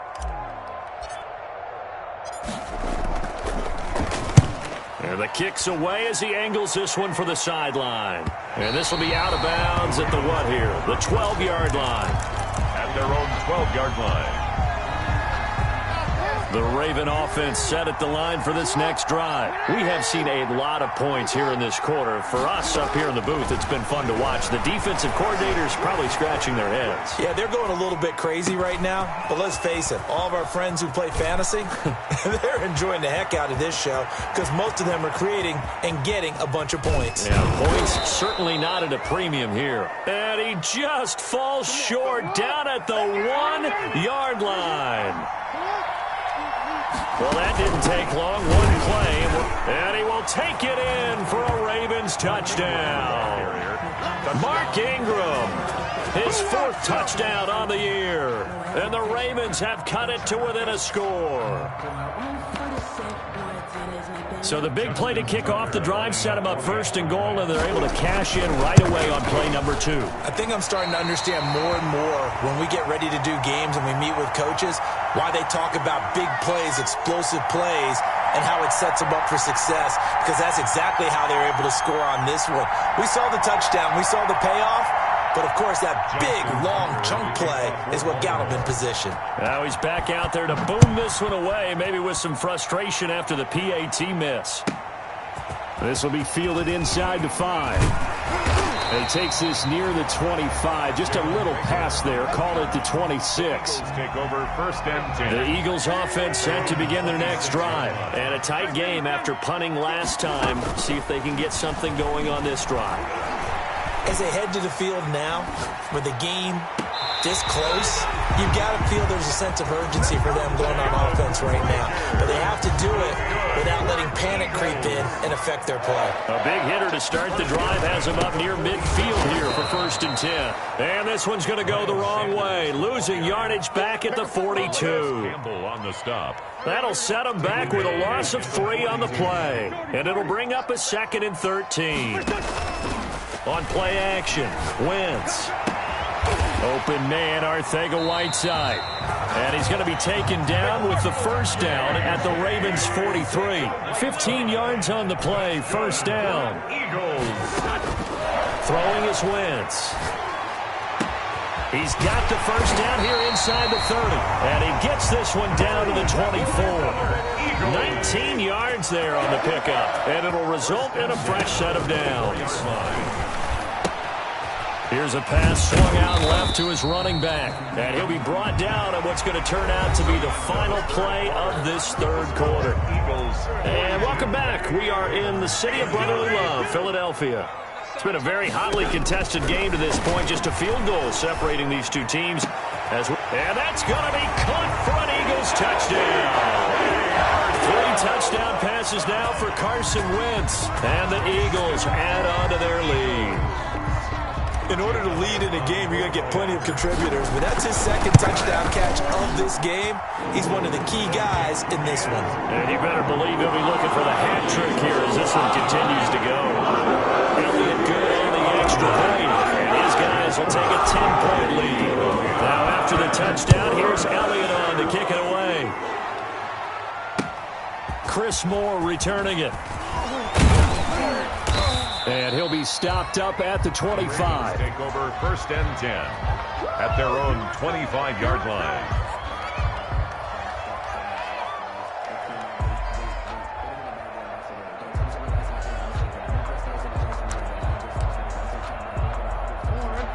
And the kick's away as he angles this one for the sideline. And this will be out of bounds at the what here? The 12-yard line. At their own 12-yard line. The Raven offense set at the line for this next drive. We have seen a lot of points here in this quarter. For us up here in the booth, it's been fun to watch. The defensive coordinators probably scratching their heads. Yeah, they're going a little bit crazy right now. But let's face it, all of our friends who play fantasy, they're enjoying the heck out of this show because most of them are creating and getting a bunch of points. Yeah, points certainly not at a premium here. And he just falls short down at the 1-yard line. Well, that didn't take long. One play, and he will take it in for a Ravens touchdown. Mark Ingram, his 4th touchdown on the year. And the Ravens have cut it to within a score. So the big play to kick off the drive set them up first and goal, and they're able to cash in right away on play number 2. I think I'm starting to understand more and more when we get ready to do games and we meet with coaches why they talk about big plays, explosive plays, and how it sets them up for success, because that's exactly how they were able to score on this one. We saw the touchdown. We saw the payoff. But, of course, that big, long chunk play is what got him in position. Now he's back out there to boom this one away, maybe with some frustration after the PAT miss. This will be fielded inside the 5. And he takes this near the 25. Just a little pass there. Call it the 26. Take over first and 10. The Eagles offense set to begin their next drive. And a tight game after punting last time. See if they can get something going on this drive. As they head to the field now, with the game this close, you've got to feel there's a sense of urgency for them going on offense right now. But they have to do it without letting panic creep in and affect their play. A big hitter to start the drive has him up near midfield here for first and 10. And this one's going to go the wrong way, losing yardage back at the 42. Campbell on the stop. That'll set him back with a loss of 3 on the play. And it'll bring up a 2nd and 13. On play action, Wentz. Open man, Arcega-Whiteside. And he's going to be taken down with the first down at the Ravens' 43. 15 yards on the play, first down. Eagles. Throwing is Wentz. He's got the first down here inside the 30. And he gets this one down to the 24. 19 yards there on the pickup. And it'll result in a fresh set of downs. Here's a pass swung out left to his running back. And he'll be brought down on what's going to turn out to be the final play of this third quarter. And welcome back. We are in the city of brotherly love, Philadelphia. It's been a very hotly contested game to this point. Just a field goal separating these two teams. And that's going to be caught for an Eagles touchdown. 3 touchdown passes now for Carson Wentz. And the Eagles add on to their lead. In order to lead in a game, you're going to get plenty of contributors. But that's his second touchdown catch of this game. He's one of the key guys in this one. And you better believe he'll be looking for the hat trick here as this one continues to go. Elliott good on the extra point. And his guys will take a 10-point lead. Now after the touchdown, here's Elliott on to kick it away. Chris Moore returning it. And he'll be stopped up at the 25. Take over 1st and 10 at their own 25-yard line.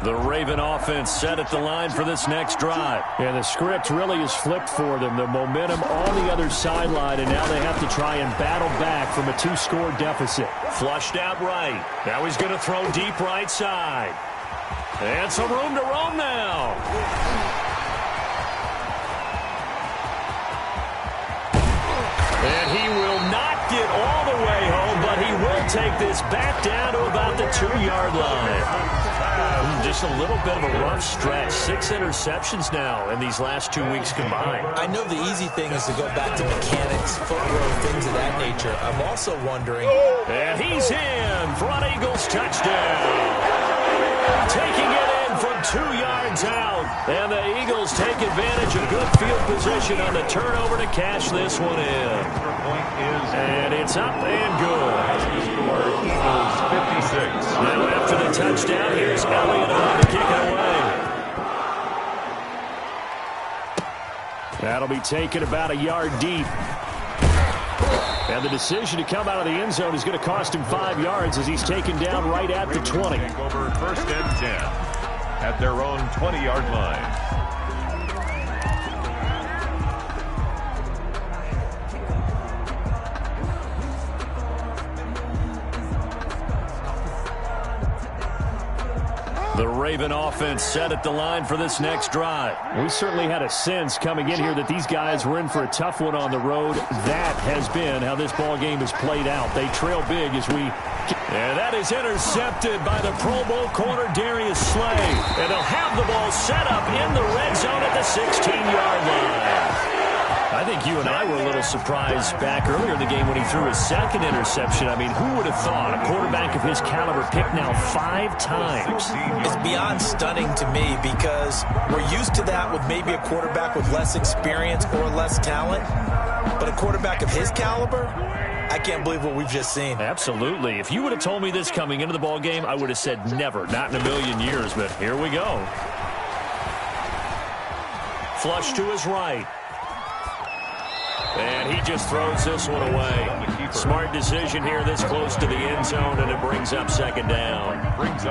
The Raven offense set at the line for this next drive. And the script really is flipped for them. The momentum on the other sideline, and now they have to try and battle back from a 2-score deficit. Flushed out right. Now he's going to throw deep right side. And some room to roam now. And he will not get all the way home, but he will take this back down to about the 2-yard line. Just a little bit of a rough stretch. 6 interceptions now in these last 2 weeks combined. I know the easy thing is to go back to mechanics, footwork, things of that nature. I'm also wondering. And he's in for an Eagles touchdown. Taking it in from 2 yards out. And the Eagles take advantage of good field position on the turnover to cash this one in. And it's up and good. Eagles 56. Now after the touchdown, here's Elliott on to kick it away. That'll be taken about a yard deep. And the decision to come out of the end zone is going to cost him 5 yards as he's taken down right at the 20. Take over 1st and 10 at their own 20-yard line. The Raven offense set at the line for this next drive. We certainly had a sense coming in here that these guys were in for a tough one on the road. That has been how this ball game has played out. They trail big as we... And that is intercepted by the Pro Bowl corner Darius Slay. And they'll have the ball set up in the red zone at the 16-yard line. I think you and I were a little surprised back earlier in the game when he threw his second interception. I mean, who would have thought a quarterback of his caliber picked now 5 times? It's beyond stunning to me because we're used to that with maybe a quarterback with less experience or less talent. But a quarterback of his caliber, I can't believe what we've just seen. Absolutely. If you would have told me this coming into the ball game, I would have said never, not in a million years. But here we go. Flush to his right. And he just throws this one away. Smart decision here this close to the end zone, and it brings up 2nd down.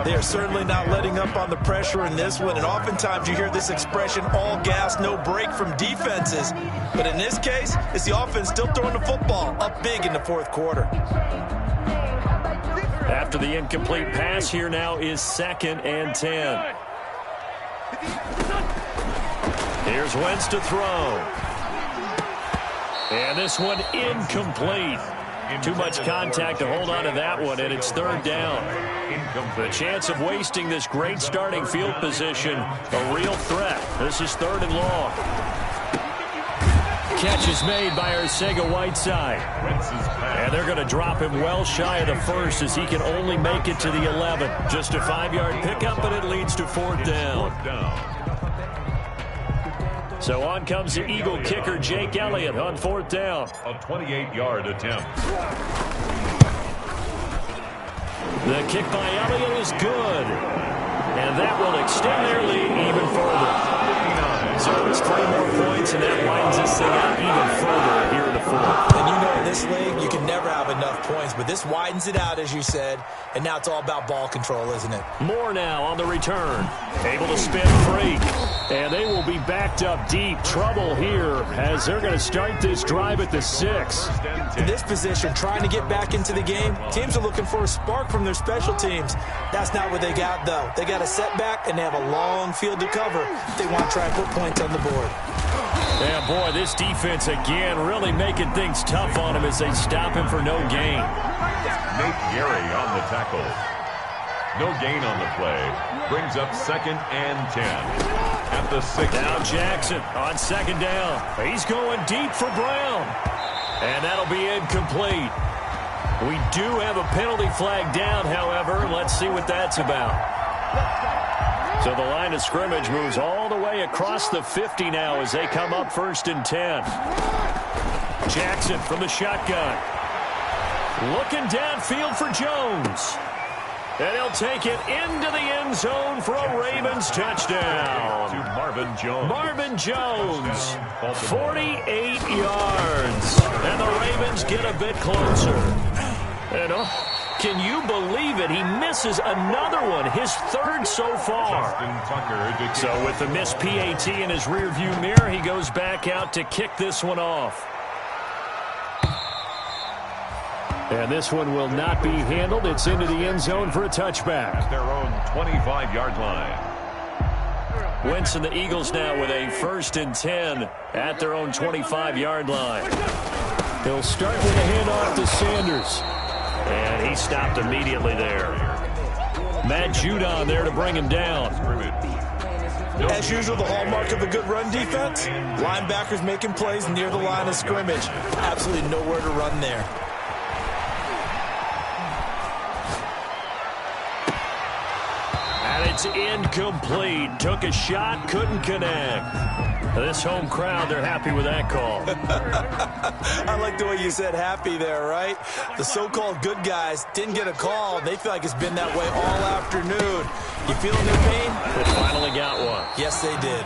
They are certainly not letting up on the pressure in this one, and oftentimes you hear this expression, all gas, no break from defenses. But in this case, it's the offense still throwing the football up big in the 4th quarter. After the incomplete pass, here now is 2nd and 10. Here's Wentz to throw. And this one incomplete. Too much contact to hold on to that one, and it's 3rd down. The chance of wasting this great starting field position, a real threat. This is 3rd and long. Catch is made by Arcega-Whiteside. And they're going to drop him well shy of the 1st as he can only make it to the 11. Just a 5-yard pickup, and it leads to 4th down. So on comes the Eagle kicker, Jake Elliott, on 4th down. A 28-yard attempt. The kick by Elliott is good. And that will extend their lead even further. So it's 3 more points, and that winds this thing out even further here in the 4th. And you know in this league, you can never have enough points, but this widens it out, as you said, and now it's all about ball control, isn't it? Moore now on the return. Able to spin free. And they will be backed up deep. Trouble here as they're going to start this drive at the 6. In this position, trying to get back into the game, teams are looking for a spark from their special teams. That's not what they got, though. They got a setback, and they have a long field to cover if they want to try and put points on the board. Yeah, boy, this defense again really making things tough on him as they stop him for no gain. Nate Gary on the tackle. No gain on the play. Brings up 2nd and 10 at the 6. Now Jackson on 2nd down. He's going deep for Brown. And that'll be incomplete. We do have a penalty flag down, however. Let's see what that's about. So the line of scrimmage moves all the way across the 50 now as they come up 1st and 10. Jackson from the shotgun. Looking downfield for Jones. And he'll take it into the end zone for a Ravens touchdown. To Marvin Jones. Marvin Jones, 48 yards. And the Ravens get a bit closer. And can you believe it? He misses another one, his 3rd so far. So with the missed PAT in his rearview mirror, he goes back out to kick this one off. And this one will not be handled. It's into the end zone for a touchback. At their own 25-yard line. Wentz and the Eagles now with a 1st and 10 at their own 25-yard line. He'll start with a handoff to Sanders. And he stopped immediately there. Matt Judon there to bring him down. As usual, the hallmark of a good run defense, linebackers making plays near the line of scrimmage. Absolutely nowhere to run there. And it's incomplete. Took a shot, couldn't connect. This home crowd, they're happy with that call. I like the way you said happy there, right? The so-called good guys didn't get a call. They feel like it's been that way all afternoon. You feeling their pain? They finally got one. Yes, they did.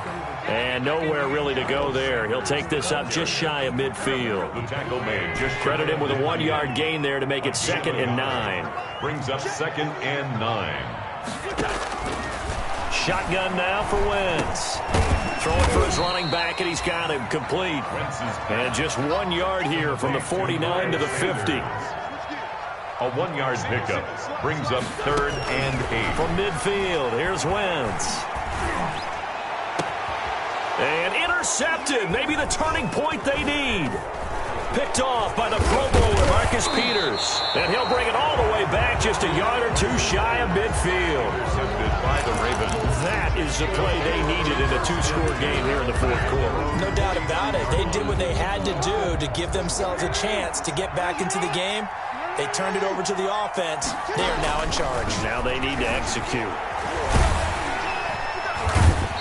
And nowhere really to go there. He'll take this up just shy of midfield. The tackle made. Just credit him with a 1-yard gain there to make it 2nd and 9. Brings up 2nd and 9. Shotgun now for Wentz. Throwing for his running back, and he's got him complete. And just 1 yard here from the 49 to the 50. A 1-yard pickup brings up 3rd and 8. From midfield, here's Wentz. And intercepted. Maybe the turning point they need. Picked off by the Pro Bowler, Marcus Peters. And he'll bring it all the way back just a yard or 2 shy of midfield. Intercepted by the Ravens. That is the play they needed in a 2-score game here in the 4th quarter. No doubt about it. They did what they had to do to give themselves a chance to get back into the game. They turned it over to the offense. They are now in charge. Now they need to execute.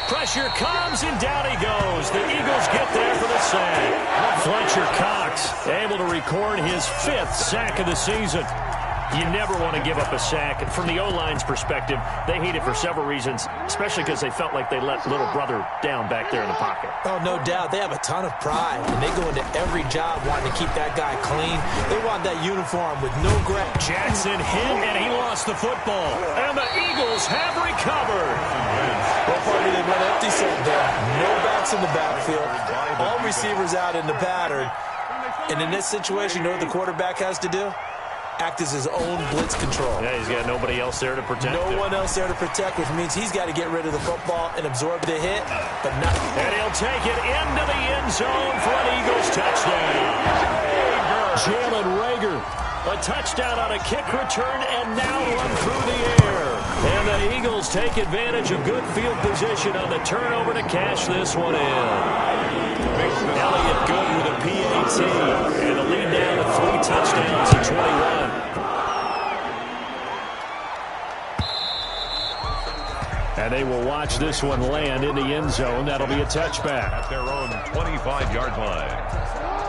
Pressure comes, and down he goes. The Eagles get there for the sack. Fletcher Cox able to record his 5th sack of the season. You never want to give up a sack. From the O-line's perspective, they hate it for several reasons, especially because they felt like they let little brother down back there in the pocket. Oh, no doubt. They have a ton of pride, and they go into every job wanting to keep that guy clean. They want that uniform with no grab. Jackson hit, and he lost the football. And the Eagles have recovered. Well, party, they went empty set there. No backs in the backfield. All receivers out in the pattern. And in this situation, you know what the quarterback has to do? Act as his own blitz control. Yeah, he's got nobody else there to protect him. No one else there to protect, which means he's got to get rid of the football and absorb the hit, but not. And he'll take it into the end zone for an Eagles touchdown. Jalen Reagor, a touchdown on a kick return and now run through the air. And the Eagles take advantage of good field position on the turnover to cash this one in. Elliott good with a PAT, and the lead down to 3 touchdowns to 21. And they will watch this one land in the end zone. That'll be a touchback. At their own 25-yard line.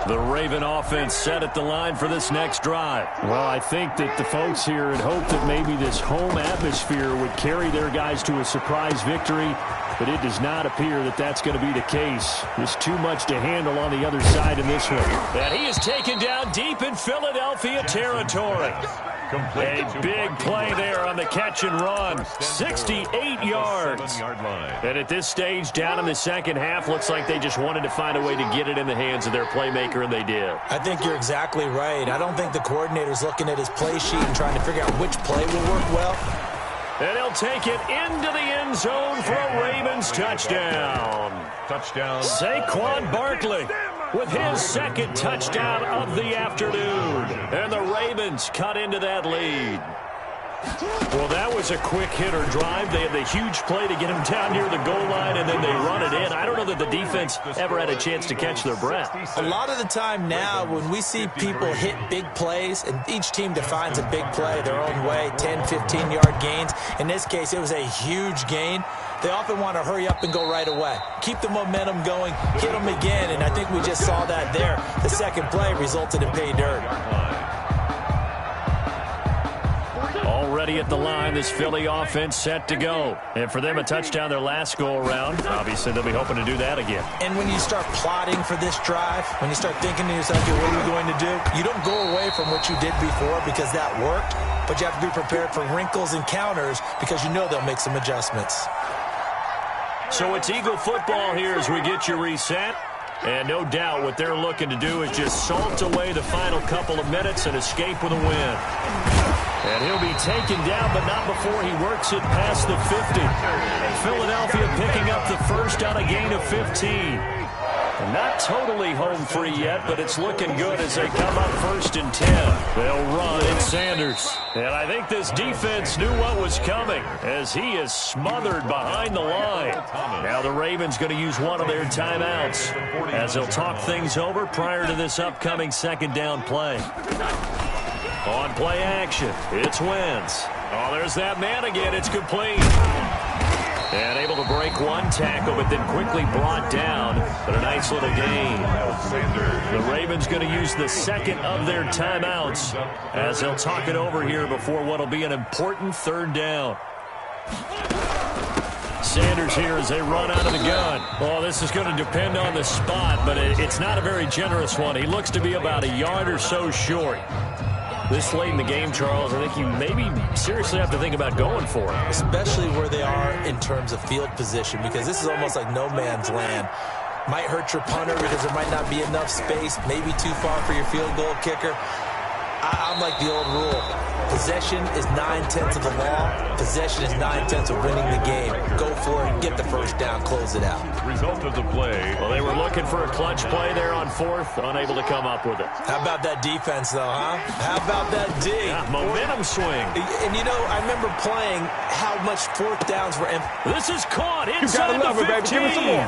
The Raven offense set at the line for this next drive. Well, I think that the folks here had hoped that maybe this home atmosphere would carry their guys to a surprise victory, but it does not appear that that's going to be the case. There's too much to handle on the other side in this one. And he is taken down deep in Philadelphia territory. A big play there on the catch and run. 68 yards. And at this stage, down in the second half, looks like they just wanted to find a way to get it in the hands of their playmaker, and they did. I think you're exactly right. I don't think the coordinator's looking at his play sheet and trying to figure out which play will work well. And he'll take it into the end zone for a Ravens touchdown. Touchdown. Saquon Barkley with his second touchdown of the afternoon. And the Ravens cut into that lead. Well, that was a quick hitter drive. They had the huge play to get him down near the goal line, and then they run it in. I don't know that the defense ever had a chance to catch their breath. A lot of the time now, when we see people hit big plays, and each team defines a big play their own way, 10, 15-yard gains. In this case, it was a huge gain. They often want to hurry up and go right away. Keep the momentum going, hit them again, and I think we just saw that there. The second play resulted in pay dirt. Already at the line, this Philly offense set to go. And for them, a touchdown their last go-around. Obviously, they'll be hoping to do that again. And when you start plotting for this drive, when you start thinking to yourself, okay, what are we going to do? You don't go away from what you did before because that worked, but you have to be prepared for wrinkles and counters because you know they'll make some adjustments. So it's Eagle football here as we get you reset. And no doubt what they're looking to do is just salt away the final couple of minutes and escape with a win. And he'll be taken down, but not before he works it past the 50. Philadelphia picking up the first on a gain of 15. Not totally home free yet, but it's looking good as they come up 1st and 10. They'll run it, Sanders. And I think this defense knew what was coming as he is smothered behind the line. Now the Ravens going to use one of their timeouts as they'll talk things over prior to this upcoming second down play. On play action, it's Wentz. Oh, there's that man again. It's complete. And able to break one tackle, but then quickly brought down. But a nice little gain. The Ravens going to use the second of their timeouts as they'll talk it over here before what will be an important third down. Sanders here as they run out of the gun. Well, this is going to depend on the spot, but it's not a very generous one. He looks to be about a yard or so short. This late in the game, Charles, I think you maybe seriously have to think about going for it. Especially where they are in terms of field position, because this is almost like no man's land. Might hurt your punter because there might not be enough space, maybe too far for your field goal kicker. I'm like the old rule. Possession is 9/10 of the law. Possession is 9/10 of winning the game. Go for it, get the first down, close it out. Result of the play. Well, they were looking for a clutch play there on 4th, unable to come up with it. How about that defense, though, huh? How about that D? Yeah, momentum swing. And, you know, I remember playing how much 4th downs were. This is caught inside the 15. Baby. Give me some more.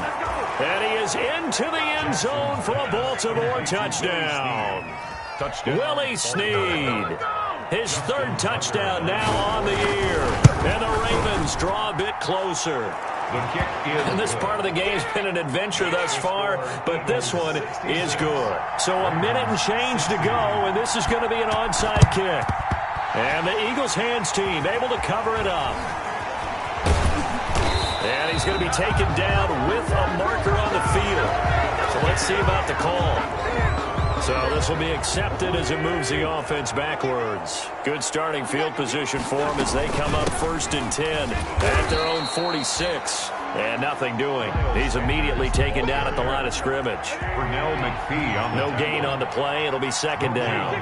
And he is into the end zone for a Baltimore touchdown. Willie Snead. His 3rd touchdown now on the year. And the Ravens draw a bit closer. The kick is and this part of the game has been an adventure thus far, but this one is good. So a minute and change to go, and this is going to be an onside kick. And the Eagles hands team able to cover it up. And he's going to be taken down with a marker on the field. So let's see about the call. So this will be accepted as it moves the offense backwards. Good starting field position for them as they come up 1st and 10 at their own 46. And nothing doing. He's immediately taken down at the line of scrimmage. Pernell McPhee on no gain on the play. It'll be 2nd down.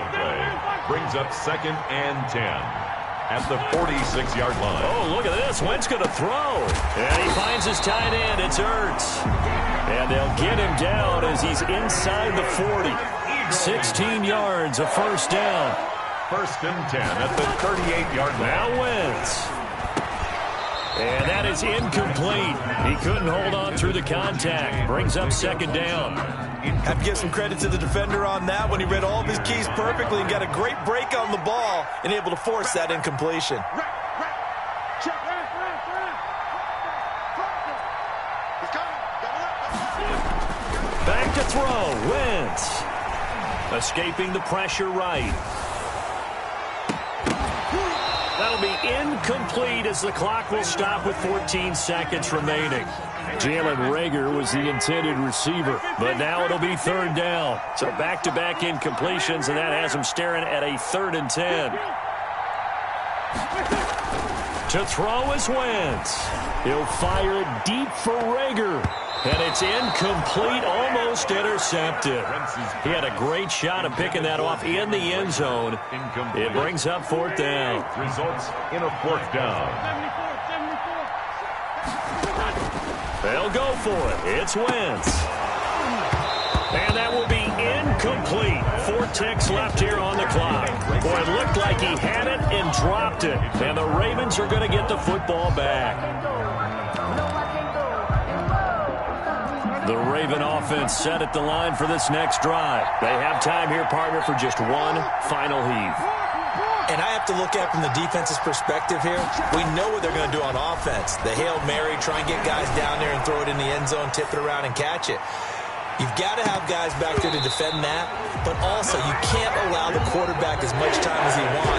Brings up 2nd and 10 at the 46-yard line. Oh, look at this. Wentz going to throw. And he finds his tight end. It's Ertz. And they'll get him down as he's inside the 40. 16 yards, a 1st down. 1st and 10 at the 38-yard line. Now Wentz. And that is incomplete. He couldn't hold on through the contact. Brings up 2nd down. Have to give some credit to the defender on that when he read all of his keys perfectly and got a great break on the ball and able to force that incompletion. Back to throw. Wentz. Escaping the pressure right. That'll be incomplete as the clock will stop with 14 seconds remaining. Jalen Reagor was the intended receiver, but now it'll be third down. So back-to-back incompletions, and that has him staring at a 3rd and 10. To throw is Wentz. He'll fire it deep for Reagor. And it's incomplete, almost intercepted. He had a great shot at picking that off in the end zone. It brings up 4th down. Results in a 4th down. They'll go for it. It's Wentz. And that will be incomplete. 4 ticks left here on the clock. Boy, it looked like he had it and dropped it. And the Ravens are going to get the football back. The Raven offense set at the line for this next drive. They have time here, partner, for just one final heave. And I have to look at from the defense's perspective here. We know what they're going to do on offense. The Hail Mary, try and get guys down there and throw it in the end zone, tip it around and catch it. You've got to have guys back there to defend that, but also you can't allow the quarterback as much time as he wants